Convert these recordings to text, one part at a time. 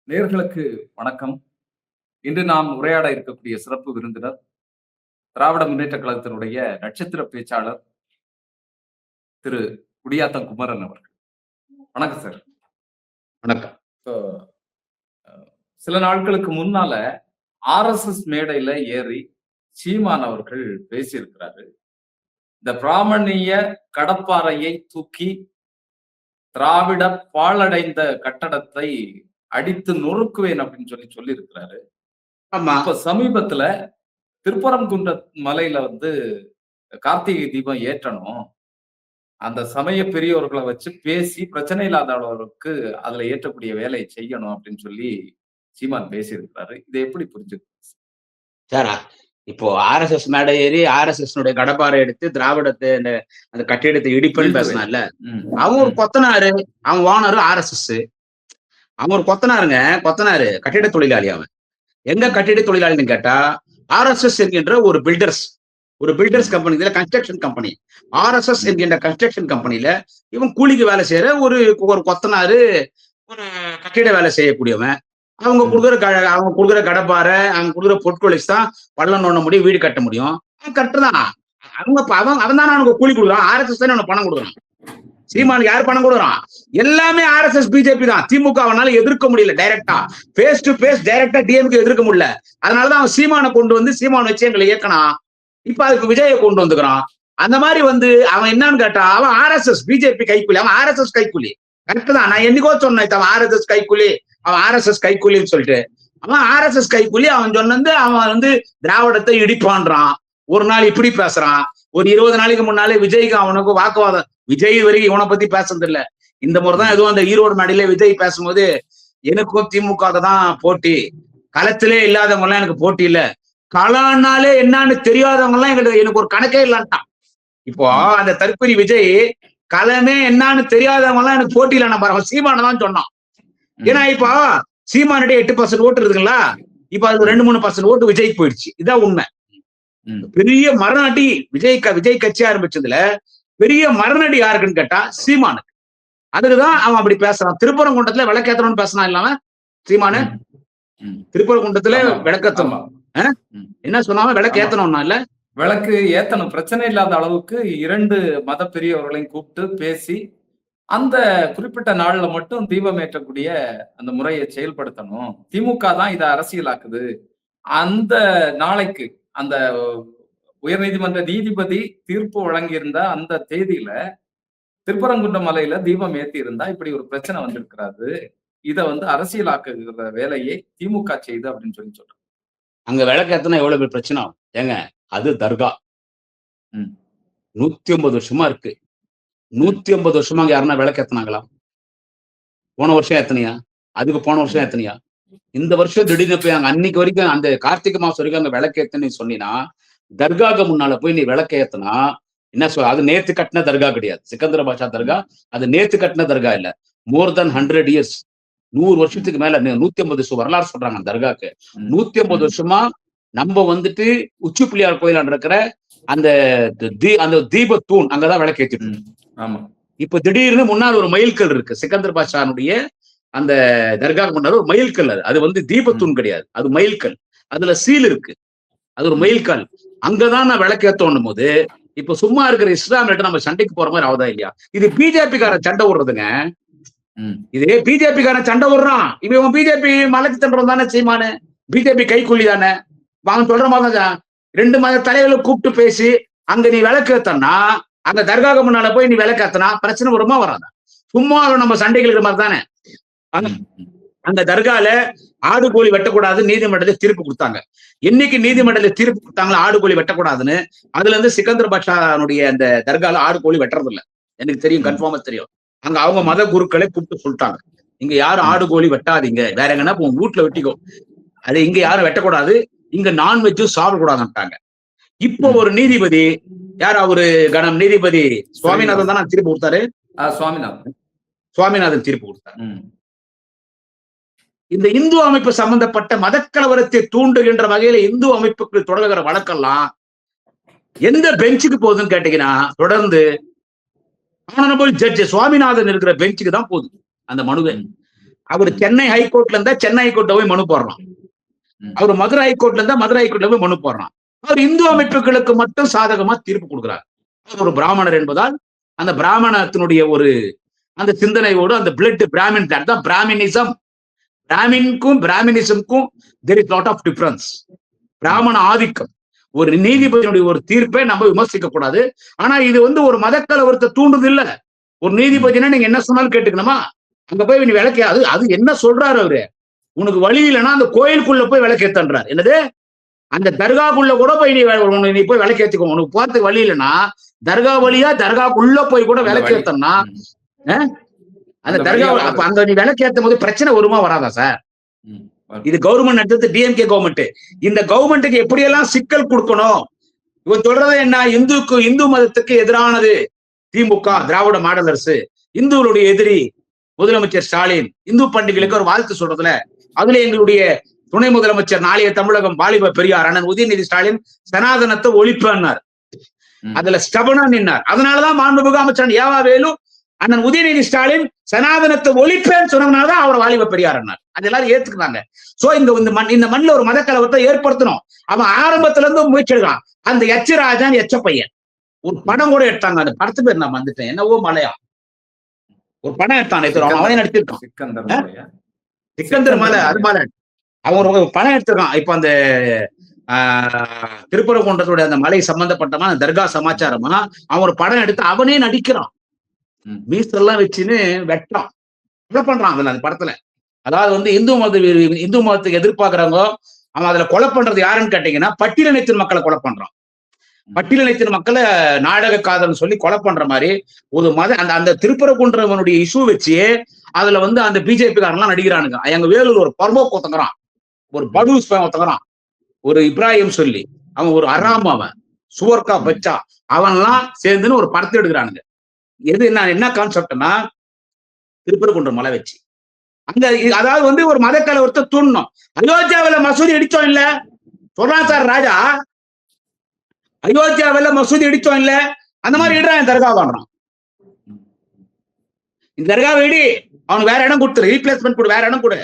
நேயர்களுக்கு வணக்கம். இன்று நாம் உரையாட இருக்கக்கூடிய சிறப்பு விருந்தினர், திராவிட முன்னேற்றக் கழகத்தினுடைய நட்சத்திர பேச்சாளர் திரு குடியாத்தம் குமரன் அவர்கள். வணக்கம் சார். வணக்கம். இப்போ சில நாட்களுக்கு முன்னால ஆர்எஸ்எஸ் மேடையில ஏறி சீமான் அவர்கள் பேசியிருக்கிறாரு. இந்த பிராமணிய கடப்பாறையை தூக்கி திராவிட பாழடைந்த கட்டடத்தை அடித்து நொறுக்குவேன் அப்படின்னு சொல்லி இருக்கிறாரு. ஆமா. இப்ப சமீபத்துல திருப்பரங்குன்ற மலையில கார்த்திகை தீபம் ஏற்றணும். அந்த சமய பெரியோர்களை வச்சு பேசி பிரச்சனை இல்லாத அளவுக்கு அதுல ஏற்றக்கூடிய வேலையை செய்யணும் அப்படின்னு சொல்லி சீமான் பேசியிருக்கிறாரு. இதை எப்படி புரிஞ்சுக்க சாரா? இப்போ ஆர்எஸ்எஸ் மேடை ஏறி ஆர்எஸ்எஸ் கடப்பாறை எடுத்து திராவிடத்தை அந்த கட்டிடத்தை இடிப்பன்னு பேசினார்ல, அவன் ஒரு கொத்தனாரு, அவன் ஓனரு ஆர்எஸ்எஸ். அவன் ஒரு கொத்தனாரு கட்டிட தொழிலாளி. அவன் எங்க கட்டிட தொழிலாளின்னு கேட்டா ஆர்எஸ்எஸ் என்கின்ற ஒரு builders company, construction company. RSS என்கின்ற கன்ஸ்ட்ரக்ஷன் கம்பெனில இவன் கூலிக்கு வேலை செய்யற ஒரு கொத்தனாரு, ஒரு கட்டிட வேலை செய்யக்கூடியவன். அவங்க கொடுக்குற கடப்பாறை, அவங்க கொடுக்குற பொருட்களை தான் பள்ளம் நோண்ட முடியும், வீடு கட்ட முடியும். அவன் கட்டுறான். அவன் தானே அவனுக்கு கூலி கொடுக்குறான். ஆர்எஸ்எஸ் தானே அவனுக்கு பணம் கொடுக்குறான். சீமானுக்கு யார் பணம் கொடுக்குறான்? எல்லாமே ஆர்எஸ்எஸ் பிஜேபி தான். திமுக அவனால எதிர்க்க முடியல டைரக்டா, பேஸ் டு பேஸ் டைரக்டா டிஎம்கே எதிர்க்க முடியல. அதனாலதான் அவன் சீமானை கொண்டு வந்து சீமான் வச்சு எங்களை இயக்கணும். இப்ப அதுக்கு விஜயை கொண்டு வந்துக்கிறான். அந்த மாதிரி அவன் என்னன்னு கேட்டா, அவன் ஆர்எஸ்எஸ் பிஜேபி கைக்கூலி, அவன் ஆர்எஸ்எஸ் கைக்கூலி. கரெக்ட் தான். நான் என்னைக்கோ சொன்னேன் அவன் ஆர்எஸ்எஸ் கைக்கூலி, அவன் ஆர்எஸ்எஸ் கைக்கூலின்னு சொல்லிட்டு. அவன் ஆர்எஸ்எஸ் கைக்கூலி. அவன் அவன் திராவிடத்தை இடிப்பான்றான். ஒரு நாள் இப்படி பேசுறான். ஒரு 20 நாளைக்கு முன்னாலே விஜய்க்கு அவனுக்கு வாக்குவாதம். விஜய் வரைக்கும் இவனை பத்தி பேசுறது இல்ல. இந்த முறைதான் எதுவும் அந்த ஈரோடு மேடையில விஜய் பேசும்போது, எனக்கும் திமுக தான் போட்டி, களத்திலே இல்லாதவங்க எல்லாம் எனக்கு போட்டி இல்ல, களம்னாலே என்னன்னு தெரியாதவங்க எல்லாம் எனக்கு ஒரு கணக்கே இல்லன்ட்டான். இப்போ அந்த தற்கொலை விஜய் களமே என்னன்னு தெரியாதவங்க எல்லாம் எனக்கு போட்டி இல்ல பாருங்க, சீமான தான் சொன்னான். ஏன்னா இப்போ சீமானுடைய 8% ஓட்டு இருக்குங்களா, இப்ப அது 2-3% ஓட்டு விஜய்க்கு போயிடுச்சு. இதான் உண்மை. பெரிய மரணடி விஜய் கட்சி ஆரம்பிச்சதுல பெரிய மரணடி யாருக்குன்னு கேட்டா சீமானுக்கு. அதுக்குதான் அவன் அப்படி பேசுறான். திருப்பரங்குன்றத்துல விளக்கேத்தணும்னு பேசினான் இல்லாம சீமானு. திருப்பரங்குன்றத்துல விளக்கேத்தணும் என்ன சொன்னாலும் விளக்கு ஏத்தணும்னா இல்ல, விளக்கு ஏத்தணும். பிரச்சனை இல்லாத அளவுக்கு 2 மத பெரியவர்களையும் கூப்பிட்டு பேசி அந்த குறிப்பிட்ட நாள்ல மட்டும் தீபம் ஏற்றக்கூடிய அந்த முறையை செயல்படுத்தணும். திமுக தான் இதை அரசியலாக்குது. அந்த நாளைக்கு அந்த உயர்நீதிமன்ற நீதிபதி தீர்ப்பு வழங்கியிருந்த அந்த தேதியில திருப்பரங்குன்ற மலையில தீபம் ஏத்தி இருந்தா இப்படி ஒரு பிரச்சனை வந்திருக்கிறாரு. இதை அரசியலாக்குகிற வேலையை திமுக செய்யுது அப்படின்னு சொல்றாங்க. அங்க விளக்கேத்தனா எவ்வளவு பேர் பிரச்சனை ஆகும் ஏங்க? அது தர்கா 150 வருஷமா இருக்கு. 150 வருஷமா அங்க யாருன்னா விளக்கேத்தினாங்களா? போன வருஷம் ஏத்தனையா? அதுக்கு போன வருஷம் ஏத்தனையா? இந்த வருஷம் திடீர்னு போய் அங்க அன்னைக்கு வரைக்கும் அந்த கார்த்திகை மாசம் வரைக்கும் அங்க விளக்கேத்தன்னு சொன்னீங்கன்னா, தர்காக்கு முன்னால போய் நீ விளக்கேத்தனா என்ன சொல்? அது நேத்து கட்டின தர்கா கிடையாது. சிக்கந்தர பாஷா தர்கா அது நேத்து கட்டின தர்கா இல்ல. மோர் தென் 100 இயர்ஸ், 100 வருஷத்துக்கு மேல 150 வரலாறு சொல்றாங்க அந்த தர்காக்கு. 150 வருஷமா நம்ம உச்சி பிள்ளையார் கோயிலான் இருக்கிற அந்த தீப தூண் அங்கதான் விளக்கேற்றிட்டு. ஆமா. இப்ப திடீர்னு முன்னால் ஒரு மயில்கல் இருக்கு. சிக்கந்தர் பாஷானுடைய அந்த தர்காவுக்கு முன்னால ஒரு மயில்கல். அது தீபத்தூண் கிடையாது, அது மயில்கல். அதுல சீல் இருக்கு, அது ஒரு மயில்கல். அங்கதான் நான் விளக்கேத்தோன்னும் போது இப்ப சும்மா இருக்கிற இஸ்லாமியிட்ட நம்ம சண்டைக்கு போற மாதிரி ஆகுதா இல்லையா? இது பிஜேபிக்கார சண்டை விடுறதுங்க. இதே பிஜேபிக்கார சண்டை விடுறான். இவன் பிஜேபி மலைக்கு தண்டவன் தானே சீமானு, பிஜேபி கைக்கூலி தானே. அவன் சொல்ற மாதிரி 2 மத தலைவர்களை கூப்பிட்டு பேசி அங்க நீ விளக்கேத்தனா, அங்க தர்காவுக்கு முன்னால போய் நீ விளக்கேத்தனா பிரச்சனை வருமா வராதா? சும்மா நம்ம சண்டைகள் இருக்கிற மாதிரி தானே. அந்த தர்கால ஆடு கோழி வெட்டக்கூடாது நீதிமன்றத்தில் தீர்ப்பு கொடுத்தாங்க. என்னைக்கு நீதிமன்றத்தில் தீர்ப்பு கொடுத்தாங்களா ஆடு கோழி வெட்டக்கூடாதுன்னு, அதுல இருந்து சிக்கந்தர் பாஷானுடைய அந்த தர்கால ஆடு கோழி வெட்டுறது இல்ல. எனக்கு தெரியும், கன்ஃபார்மா தெரியும். அங்க அவங்க மத குருக்களை கூப்பிட்டு சொல்லிட்டாங்க, இங்க யாரும் ஆடு கோழி வெட்டாதீங்க, வேற எங்கன்னா உங்க வீட்டுல வெட்டிக்கோ, அது இங்க யாரும் வெட்டக்கூடாது, இங்க நான்வெஜ்ஜும் சாப்பிடக்கூடாதுன்ட்டாங்க. இப்போ ஒரு நீதிபதி, யார் அவரு கணம் நீதிபதி சுவாமிநாதன் தானே தீர்ப்பு கொடுத்தாரு. சுவாமிநாதன் தீர்ப்பு கொடுத்தாரு. இந்த இந்து அமைப்பு சம்பந்தப்பட்ட மதக்கலவரத்தை தூண்டுகின்ற வகையில இந்து அமைப்புக்கு தொடங்குகிற வழக்கெல்லாம் எந்த பெஞ்சுக்கு போகுதுன்னு கேட்டீங்கன்னா, தொடர்ந்து ஆனரபிள் ஜட்ஜ் சுவாமிநாதன் இருக்கிற பெஞ்சுக்கு தான் போகுது அந்த மனுவை. அவர் சென்னை ஹைகோர்ட்ல இருந்தா சென்னை ஹைகோர்ட்ல போய் மனு போடுறான். அவர் மதுரை ஹைகோர்ட்ல இருந்தா மதுரை ஹைகோர்ட்ல போய் மனு போடுறான். அவர் இந்து அமைப்புகளுக்கு மட்டும் சாதகமா தீர்ப்பு கொடுக்கிறார். அவர் ஒரு பிராமணர் என்பதால் அந்த பிராமணத்தினுடைய ஒரு அந்த சிந்தனையோடு அந்த பிளட் பிராமின் தான் Brahminism. பிராமினுக்கும் பிராமினிசம்க்கும் there is lot of difference. பிராமண ஆதிக்கம். ஒரு நீதிபதியினுடைய ஒரு தீர்ப்பை நம்ம விமர்சிக்க கூடாது. ஆனா இது ஒரு மதக்கலவரத்தை தூண்டுது இல்ல. ஒரு நீதிபதினா நீங்க என்ன சொன்னாலும் கேட்டுக்கணுமா? அங்க போய் நீ விளக்க அது என்ன சொல்றாரு அவரு? உனக்கு வழி இல்லைன்னா அந்த கோயிலுக்குள்ள போய் விளக்கேத்தன்றார். என்னது? அந்த தர்காக்குள்ள கூட போய் நீ போய் விளக்கேத்திக்கோ. உனக்கு போறதுக்கு வழி இல்லைன்னா தர்கா வழியா தர்காக்குள்ள போய் கூட விளக்கேத்தனா அந்த தர்கா அப்ப அங்க நீ விளக்கேற்றும் போது பிரச்சனை வருமா வராதா சார்? இது கவர்மெண்ட் நடத்துறது டிஎம்கே கவர்மெண்ட். இந்த கவர்மெண்ட்டுக்கு எப்படியெல்லாம் சிக்கல் கொடுக்கணும்? இவன் சொல்றது என்ன? இந்து மதத்துக்கு எதிரானது திமுக, திராவிட மாடல் அரசு, இந்துக்களுடைய எதிரி முதலமைச்சர் ஸ்டாலின், இந்து பண்டிகைகளுக்கு ஒரு வாழ்த்து சொல்றதுல அதுல எங்களுடைய துணை முதலமைச்சர் நாளைய தமிழகம் வாலிப பெரியார் அண்ணன் உதயநிதி ஸ்டாலின் சனாதனத்தை ஒழிப்பார். அதுல ஸ்டபனா நின்னார். அதனாலதான் மாண்புமிகு அமைச்சர் ஏவா வேலு அண்ணன் உதயநிதி ஸ்டாலின் சனாதனத்தை ஒழிப்பேன்னு சொன்னதுனாலதான் அவர் வாலிப பெரியார் அண்ணார். அது எல்லாரும் ஏத்துக்கிறாங்க. சோ இந்த மண்ணில் ஒரு மதக்கலவரத்தை ஏற்படுத்தணும். அவன் ஆரம்பத்துல இருந்து முயற்சி எடுக்கிறான். அந்த எச்சராஜன் எச்ச பையன் ஒரு படம் கூட எடுத்தாங்க. அந்த படத்து பேர் நான் வந்துட்டேன், என்னவோ மலையா ஒரு படம் எடுத்தான். அவனே நடிச்சிருக்கான். சிக்கந்தர் மலை, அது மலை. அவன் ஒரு படம் எடுத்திருக்கான். இப்ப அந்த திருப்பரங்குன்றத்துடைய அந்த மலை சம்பந்தப்பட்டமா தர்கா சமாச்சாரமா அவன் ஒரு படம் எடுத்து அவனே நடிக்கிறான். மீசெல்லாம் வச்சுன்னு வெட்டான், கொலை பண்றான் அதுல அந்த படத்துல. அதாவது இந்து மதத்துக்கு எதிர்பார்க்கிறவங்க அவன் அதுல கொலை பண்றது யாருன்னு கேட்டீங்கன்னா பட்டியலினத்தின் மக்களை கொலை பண்றான். பட்டியலினத்தின் மக்களை நாடக காதல்னு சொல்லி கொலை பண்ற மாதிரி ஒரு அந்த திருப்பரங்குன்றவனுடைய இஷ்யூ வச்சு அதுல அந்த பிஜேபி காரன்லாம் நடிக்கிறானுங்க. எங்க வேலூர் ஒரு பர்மோக் ஒருத்தங்கிறான், ஒரு படூஸ் ஒருத்தங்கிறான், ஒரு இப்ராஹிம் சொல்லி அவன் ஒரு அராம், அவன் சுவர்கா பச்சா, அவன்லாம் சேர்ந்துன்னு ஒரு படத்தை எடுக்கிறானுங்க. என்ன கான்செப்ட்னா திருப்பரங்குன்றம் மலை வச்சு அந்த அதாவது ஒரு மதக்கலவரத்தை தூண்டணும். அயோத்தியாவில மசூதி இடிச்சோம் இல்ல சொல்றான் சார் ராஜா, அயோத்தியாவில மசூதி இடிச்சோம் இல்ல, அந்த மாதிரி இடுறான் தர்கா பண்றான். இந்த தர்காவை இடி, அவனுக்கு வேற இடம் கொடுத்துரு, ரீப்ளேஸ்மெண்ட் கொடு, வேற இடம் கொடு,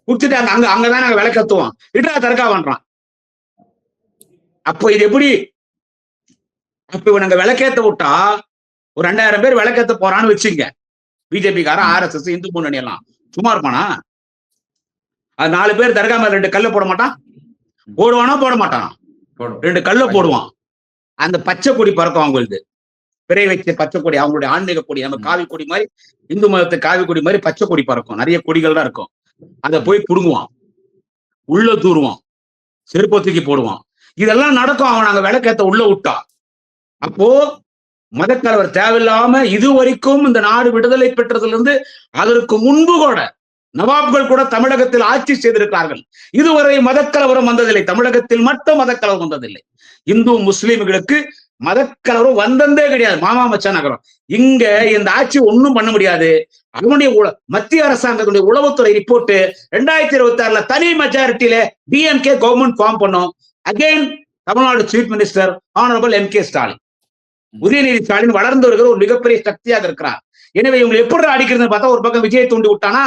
கொடுத்துட்டு அங்கதான் நாங்க விளக்கத்துவோம், இடுறா தர்கா பண்றான். அப்போ இது எப்படி? அப்ப நாங்க விளக்கேத்த விட்டா ஒரு 2000 பேர் விளக்கேத்த போறான்னு வச்சுங்க. பிஜேபி காரன், RSS, இந்து முன்னணி எல்லாம் சும்மா இருப்பானா? அது 4 பேர் தர்கா மேல 2 கல்ல போட மாட்டான்? போடுவானா? போட மாட்டானா? 2 கல்ல போடுவான். அந்த பச்சை கொடி பறக்கும் அவங்களுக்கு, பிறை வச்ச பச்சை கொடி, அவங்களுடைய ஆன்மீக கொடி. நம்ம காவி கொடி மாதிரி, இந்து மதத்தை காவி கொடி மாதிரி பச்சை கொடி பறக்கும். நிறைய கொடிகள் தான் இருக்கும். அதை போய் புடுங்குவான், உள்ள தூருவான், செருப்ப தூக்கி போடுவான். இதெல்லாம் நடக்கும். அவன் நாங்க விளக்கேத்த உள்ள விட்டா. அப்போ மதக்கலவர் தேவையில்லாம இதுவரைக்கும் இந்த நாடு விடுதலை பெற்றதுல இருந்து அதற்கு முன்பு கூட நவாப்கள் கூட தமிழகத்தில் ஆட்சி செய்திருக்கிறார்கள். இதுவரை மதக்கலவரம் வந்ததில்லை. தமிழகத்தில் மட்டும் மதக்கலவரம் வந்ததில்லை. இந்து முஸ்லிம்களுக்கு மதக்கலவரம் வந்ததே கிடையாது. மாமா மச்சான் நகரம் இங்க இந்த ஆட்சி ஒன்னும் பண்ண முடியாது. அவனுடைய மத்திய அரசாங்கத்துடைய உளவுத்துறை ரிப்போர்ட் 2026 தனி மெஜாரிட்டியில டிஎம்கே கவர்மெண்ட் ஃபார்ம் பண்ணும். Again Tamil Nadu chief minister honourable MK Stalin, Udhayanidhi Stalin வளர்ந்து வருகிற ஒரு மிகப்பெரிய சக்தியாக இருக்கிறார். எனவே இவங்க எப்படி அடிக்கிறதுன்னு பார்த்தா ஒரு பக்கம் விஜய் தூண்டி விட்டானா,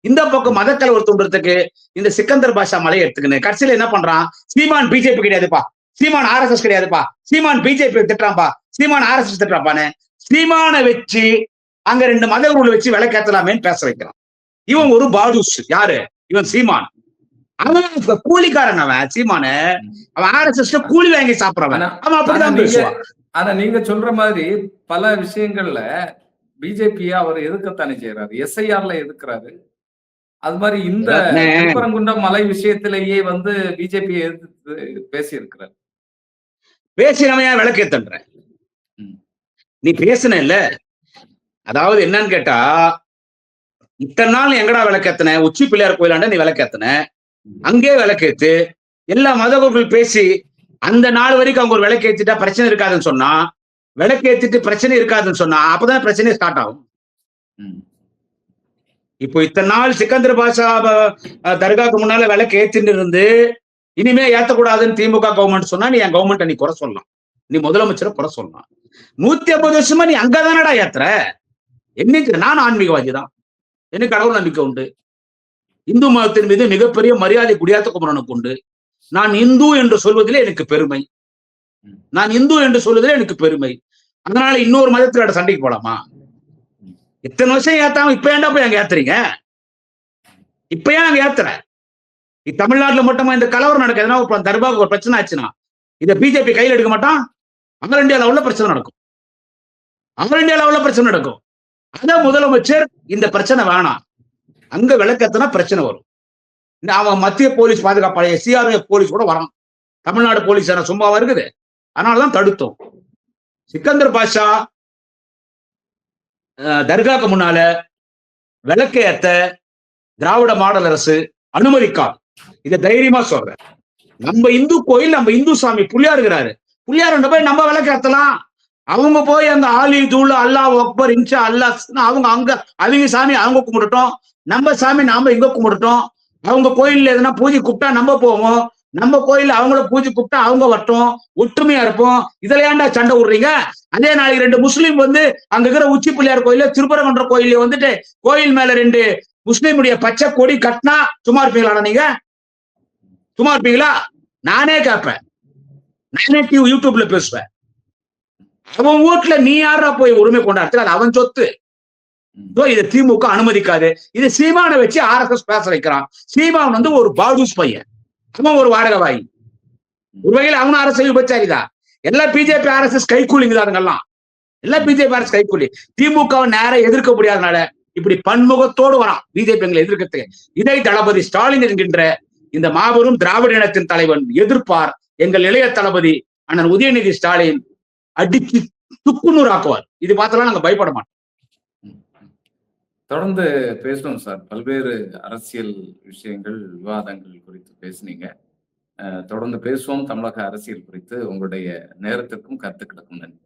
இந்த பக்கம் மதக்கலவர் தூண்டுறதுக்கு இந்த சிக்கந்தர் பாஷா மலையை எடுத்துக்கணும். கடைசியில என்ன பண்றான்? சீமான் பிஜேபி கிடையாதுப்பா, சீமான் RSS கிடையாதுப்பா, சீமான் பிஜேபி திட்டுறான்பா, சீமான் RSS திட்டுறாப்பான்னு சீமானை வச்சு அங்க 2 மத குழுவை வச்சு விளக்கேத்தலாமேன்னு பேச வைக்கிறான். இவன் ஒரு பாதுஷ். யாரு இவன்? சீமான். அவன் கூலிக்காரன். அவன் சீமான அவன் RSS கூலி வாங்கி சாப்பிடுறவன். அவன் அப்படிதான் பேசுவான். ஆனா நீங்க சொல்ற மாதிரி பல விஷயங்கள்ல பிஜேபியை அவர் எதிர்க்கத்தானே செய்யறாரு, SIRல எதிர்க்கிறாரு. அது மாதிரி இந்த திருப்பரங்குன்றம் மலை விஷயத்திலேயே பிஜேபியை எதிர்த்து பேசி இருக்கிறார். பேசினவையா விளக்கேத்தன்ற நீ பேசின இல்ல. அதாவது என்னன்னு கேட்டா, இத்தனை நாள் எங்கடா விளக்கேத்தன? உச்சி பிள்ளையார் கோயிலாண்ட நீ விளக்கேத்தன, அங்கே விளக்கேத்து. எல்லா மதகுகள் பேசி அந்த நாள் வரைக்கும் அவங்க ஒரு விளக்கேத்திட்டா பிரச்சனை இருக்காதுன்னு சொன்னா, விளக்கேத்திட்டு பிரச்சனை இருக்காதுன்னு சொன்னா அப்பதான் பிரச்சனையே ஸ்டார்ட் ஆகும். இப்போ இத்தனை நாள் சிக்கந்தர் பாஷா தர்காக்கு முன்னால விளக்கு ஏத்தின்னு இருந்து இனிமே ஏத்தக்கூடாதுன்னு திமுக கவர்மெண்ட் சொன்னா, நீ என் கவர்மெண்ட்டை நீ குறை சொல்லலாம், நீ முதலமைச்சரை குறை சொல்லலாம். 150 வருஷமா நீ அங்கதானடா ஏத்துற. என்னைக்கு? நான் ஆன்மீகவாதி தான். எனக்கு கடவுள் நம்பிக்கை உண்டு. இந்து மதத்தின் மீது மிகப்பெரிய மரியாதை குடியாத்த குமரனுக்கு உண்டு. நான் இந்து என்று சொல்வதிலே எனக்கு பெருமை. நான் இந்து என்று சொல்வதிலே எனக்கு பெருமை. அதனால இன்னொரு மதத்தோட சண்டைக்கு போலாமா? இத்தனை வருஷம் ஏத்தாம இப்ப ஏன்டா போய் அங்க ஏத்துறீங்க? இப்ப ஏன் அங்க ஏத்துற? தமிழ்நாட்டுல மட்டுமா இந்த கலவரம் நடக்குதுன்னா, ஒரு தர்பாவுக்கு ஒரு பிரச்சனை ஆச்சுன்னா இத பிஜேபி கையில் எடுக்க மாட்டான். அங்க இந்தியா லெவல்ல பிரச்சனை நடக்கும். அங்க இந்தியா லெவல்ல பிரச்சனை நடக்கும். அதான் முதலமைச்சர் இந்த பிரச்சனை வேணாம், அங்க விளக்கத்தினா பிரச்சனை வரும். அவன் மத்திய போலீஸ் பாதுகாப்பாளைய சிஆர்எஃப் போலீஸ் கூட வரான். தமிழ்நாடு போலீஸ் சும்மாவா இருக்குது? அதனாலதான் தடுத்தோம். சிக்கந்தர் பாஷா தர்காக்கு முன்னால விளக்கு ஏத்த திராவிட மாடல் அரசு அனுமதிக்காது. இதை தைரியமா சொல்றேன். நம்ம இந்து கோயில், நம்ம இந்து சாமி புள்ளியார் இருக்கிறாரு, புள்ளியார் போய் நம்ம விளக்கு ஏத்தலாம். அவங்க போய் அந்த ஆலி தூள் அல்லாஹ் அக்பர் இன்ஷா அல்லாஹ் அவங்க அங்க அவங்க சாமி அவங்க கும்பிட்டுட்டோம், நம்ம சாமி நாம இங்க கும்பிட்டுட்டோம். அவங்க கோயில்ல எதுனா பூஜை கூப்பிட்டா நம்ம போவோம், நம்ம கோயில்ல அவங்கள பூஜை கூப்பிட்டா அவங்க வரட்டும், ஒற்றுமையா இருப்போம். இதுல ஏன்டா சண்டை விடுறீங்க? அதே நாளைக்கு 2 முஸ்லீம் வந்து அங்க இருக்கிற உச்சி பிள்ளையார் கோயில திருப்பரங்குன்ற கோயில வந்துட்டு கோயில் மேல 2 முஸ்லீமுடைய பச்சை கொடி கட்டினா சும்மா இருப்பீங்களா? நீங்க சும்மா இருப்பீங்களா? நானே கேட்பேன், நானே யூடியூப்ல பேசுவேன். அவன் வீட்டுல நீ யாரா போய் உரிமை கொண்டாடுற? அது அவன் சொத்து. இது திமுக அனுமதிக்காது. இது சீமானை வச்சு RSS பேச வைக்கிறான். சீமான் வந்து ஒரு பாடூஸ் பையன், அவன் ஒரு வாடகவாயி. ஒரு வகையில் அவன் அரசியல் விபச்சாரிதான். எல்லா பிஜேபி RSS கைக்கூலிங்கதான். எல்லாம் பிஜேபி RSS கைக்கூலி. திமுகவை நேரம் எதிர்க்க முடியாதனால இப்படி பன்முகத்தோடு வரான் பிஜேபி எங்களை எதிர்க்கிறதுக்கு. இதை தளபதி ஸ்டாலின் என்கின்ற இந்த மாபெரும் திராவிட இனத்தின் தலைவன் எதிர்ப்பார். எங்கள் இளைய தளபதி அண்ணன் உதயநிதி ஸ்டாலின் அடிச்சு துக்குநூறு ஆக்குவார். இது பார்த்தலாம் நாங்க பயப்பட மாட்டோம். தொடர்ந்து பேசுவோம் சார். பல்வேறு அரசியல் விஷயங்கள், விவாதங்கள் குறித்து பேசுனீங்க. தொடர்ந்து பேசுவோம் தமிழக அரசியல் குறித்து. உங்களுடைய நேரத்திற்கும் கருத்துக்களுக்கும் நன்றி.